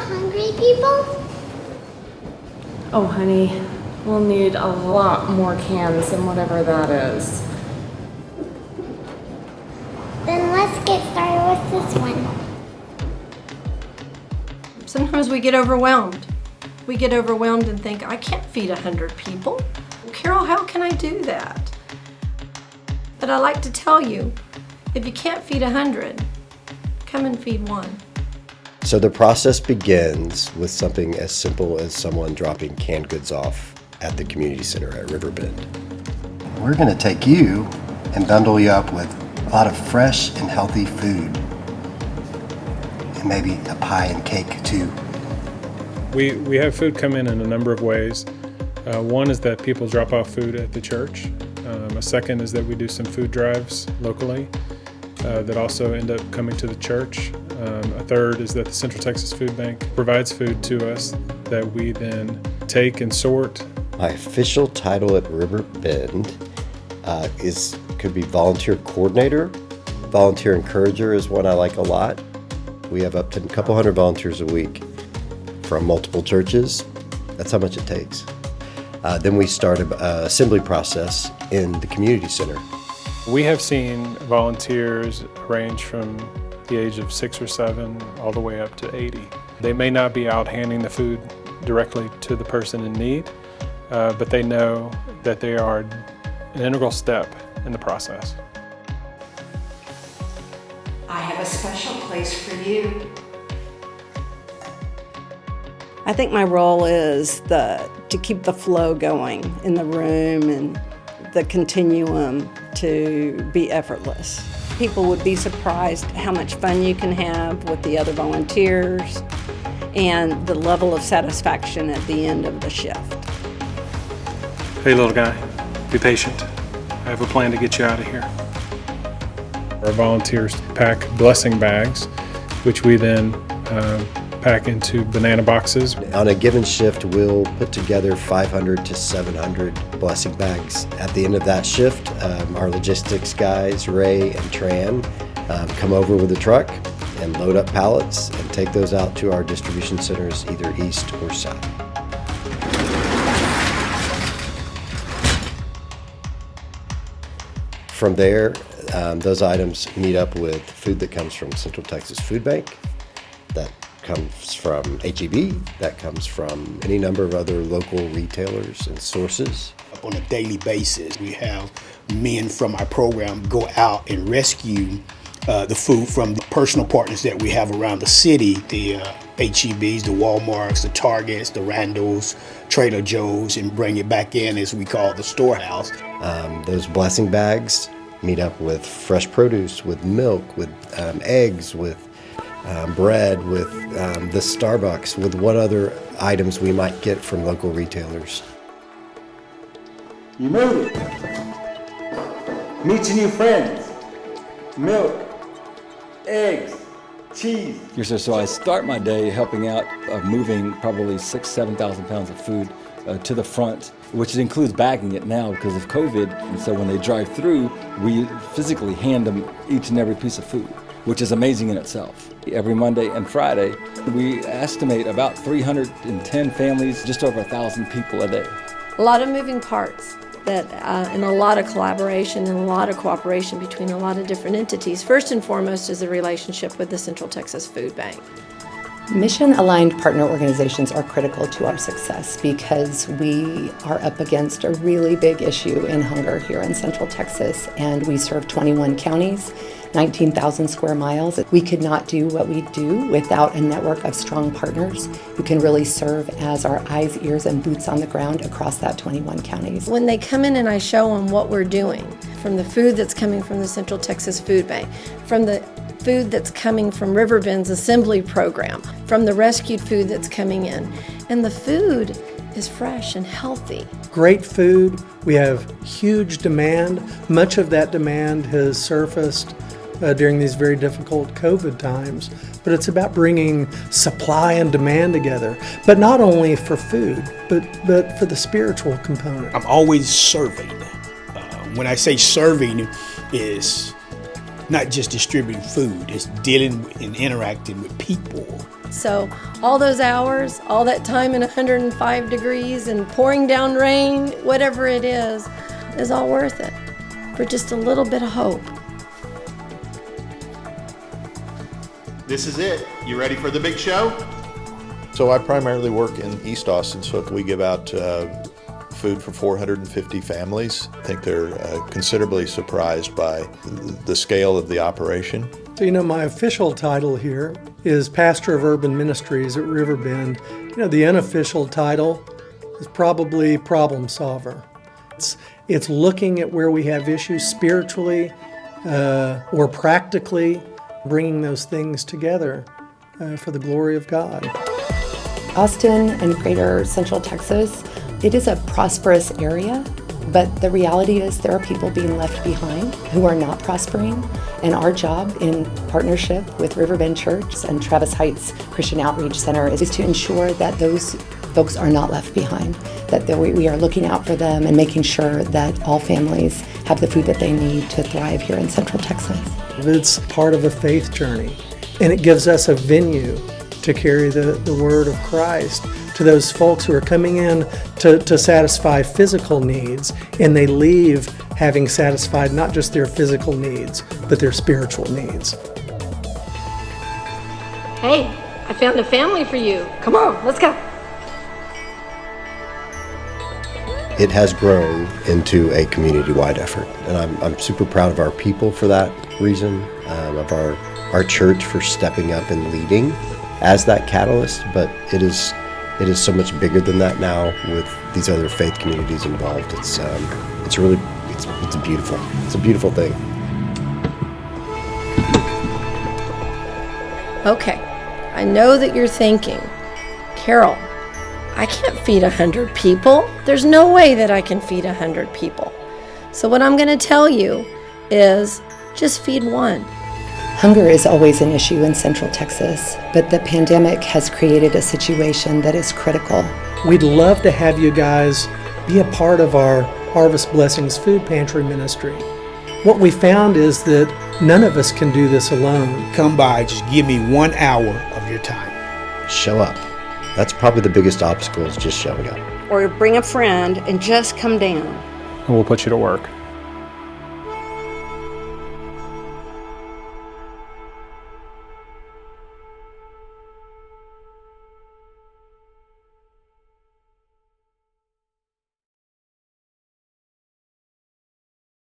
hungry people? Oh, honey, we'll need a lot more cans than whatever that is. Then let's get started with this one. Sometimes we get overwhelmed. We get overwhelmed and think, I can't feed 100 people. Carol, how can I do that? But I like to tell you, if you can't feed 100, come and feed one. So the process begins with something as simple as someone dropping canned goods off at the community center at Riverbend. We're going to take you and bundle you up with a lot of fresh and healthy food. And maybe a pie and cake too. We have food come in a number of ways. One is that people drop off food at the church. A second is that we do some food drives locally that also end up coming to the church. A third is that the Central Texas Food Bank provides food to us that we then take and sort. My official title at Riverbend could be volunteer coordinator. Volunteer encourager is one I like a lot. We have up to a couple hundred volunteers a week from multiple churches. That's how much it takes. Then we start an assembly process in the community center. We have seen volunteers range from the age of 6 or 7 all the way up to 80. They may not be out handing the food directly to the person in need, but they know that they are an integral step in the process. I have a special place for you. I think my role is to keep the flow going in the room and the continuum to be effortless. People would be surprised how much fun you can have with the other volunteers and the level of satisfaction at the end of the shift. Hey little guy, be patient. I have a plan to get you out of here. Our volunteers pack blessing bags, which we then pack into banana boxes. On a given shift, we'll put together 500 to 700 blessing bags. At the end of that shift, our logistics guys, Ray and Tran, come over with a truck and load up pallets and take those out to our distribution centers, either east or south. From there, those items meet up with food that comes from Central Texas Food Bank, that comes from HEB, that comes from any number of other local retailers and sources. On a daily basis, we have men from our program go out and rescue the food from the personal partners that we have around the city, the HEBs, the Walmarts, the Targets, the Randalls, Trader Joe's, and bring it back in, as we call it, the storehouse. Those blessing bags meet up with fresh produce, with milk, with eggs, with bread, with the Starbucks, with what other items we might get from local retailers. You move it. Meet your new friends. Milk, eggs, cheese. So I start my day helping out of moving probably 6,000-7,000 pounds of food to the front, which includes bagging it now because of COVID. And so when they drive through, we physically hand them each and every piece of food, which is amazing in itself. Every Monday and Friday, we estimate about 310 families, just over 1,000 people a day. A lot of moving parts, and a lot of collaboration and a lot of cooperation between a lot of different entities. First and foremost is the relationship with the Central Texas Food Bank. Mission-aligned partner organizations are critical to our success because we are up against a really big issue in hunger here in Central Texas, and we serve 21 counties, 19,000 square miles. We could not do what we do without a network of strong partners who can really serve as our eyes, ears, and boots on the ground across that 21 counties. When they come in and I show them what we're doing, from the food that's coming from the Central Texas Food Bank, from the food that's coming from Riverbend's assembly program, from the rescued food that's coming in, and the food is fresh and healthy. Great food. We have huge demand. Much of that demand has surfaced during these very difficult COVID times. But it's about bringing supply and demand together, but not only for food, but for the spiritual component. I'm always serving. When I say serving, is not just distributing food, it's dealing and interacting with people So all those hours, all that time in 105 degrees and pouring down rain, whatever it is all worth it for just a little bit of hope. This is it. You ready for the big show? So I primarily work in East Austin, so we give out food for 450 families. I think they're considerably surprised by the scale of the operation. So, my official title here is Pastor of Urban Ministries at Riverbend. The unofficial title is probably Problem Solver. It's looking at where we have issues spiritually or practically, bringing those things together for the glory of God. Austin and Greater Central Texas, it is a prosperous area, but the reality is there are people being left behind who are not prospering, and our job in partnership with Riverbend Church and Travis Heights Christian Outreach Center is to ensure that those folks are not left behind, that we are looking out for them and making sure that all families have the food that they need to thrive here in Central Texas. It's part of a faith journey, and it gives us a venue to carry the word of Christ to those folks who are coming in to satisfy physical needs, and they leave having satisfied not just their physical needs, but their spiritual needs. Hey, I found a family for you. Come on, let's go. It has grown into a community-wide effort, and I'm super proud of our people for that reason, of our church for stepping up and leading as that catalyst, but it is so much bigger than that now with these other faith communities involved. It's a beautiful thing. Okay, I know that you're thinking, Carol, I can't feed 100 people. There's no way that I can feed 100 people. So what I'm going to tell you is just feed one. Hunger is always an issue in Central Texas, but the pandemic has created a situation that is critical. We'd love to have you guys be a part of our Harvest Blessings Food Pantry ministry. What we found is that none of us can do this alone. Come by, just give me 1 hour of your time. Show up. That's probably the biggest obstacle, is just showing up. Or bring a friend and just come down. And we'll put you to work.